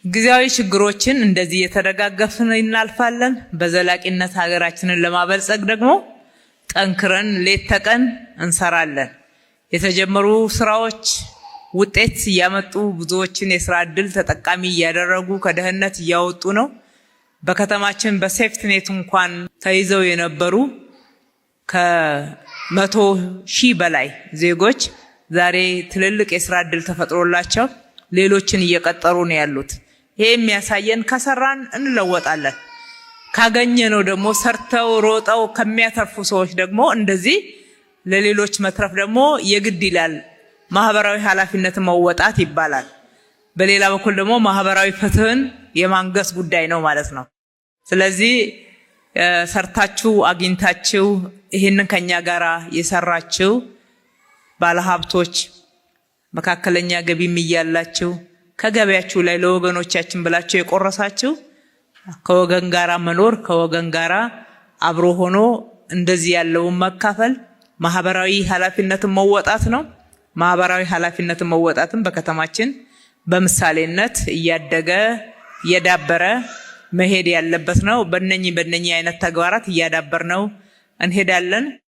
ጊዜያዊ ችግሮችን እንደዚህ የተደጋገፍን እናልፋለን። በዘላቂነት ሀገራችንን ለማበልጸግ ደግሞ ጠንክረን ሌት ተቀን እንሰራለን። የተጀመሩ ስራዎች ውጤት እያመጡ ብዙዎችን የስራ ዕድል ተጠቃሚ እያደረጉ ከድህነት እያወጡ ነው። በከተማችን በሴፍትኔት እንኳን ተይዘው የነበሩ ከ100,000 በላይ ዜጎች ዛሬ ትልልቅ የስራ ዕድል ተፈጥሮላቸው ሌሎችን እየቀጠሩ ነው ያሉት። ይሄ የሚያሳየን ከሰራን እንለወጣለን። ካገኘነው ደግሞ ሰርተው ሮጠው ከሚያተርፉ ሰዎች ደግሞ እንደዚህ ለሌሎች መትረፍ ደግሞ የግድ ይላል። ማህበራዊ ኃላፊነትን መወጣት ይባላል። በሌላ በኩል ደግሞ ማህበራዊ ፍትህን የማንገስ ጉዳይ ነው ማለት ነው። ስለዚህ ሰርታችሁ አግኝታችሁ ይህንን ከኛ ጋራ የሰራችሁ ባለሀብቶች፣ መካከለኛ ገቢም እያላችሁ ከገበያችሁ ላይ ለወገኖቻችን ብላችሁ የቆረሳችሁ ከወገን ጋራ መኖር ከወገን ጋራ አብሮ ሆኖ እንደዚህ ያለውን መካፈል ማህበራዊ ኃላፊነትን መወጣት ነው። ማህበራዊ ኃላፊነትን መወጣትን በከተማችን በምሳሌነት እያደገ እየዳበረ መሄድ ያለበት ነው። በእነኚህ አይነት ተግባራት እያዳበርነው እንሄዳለን።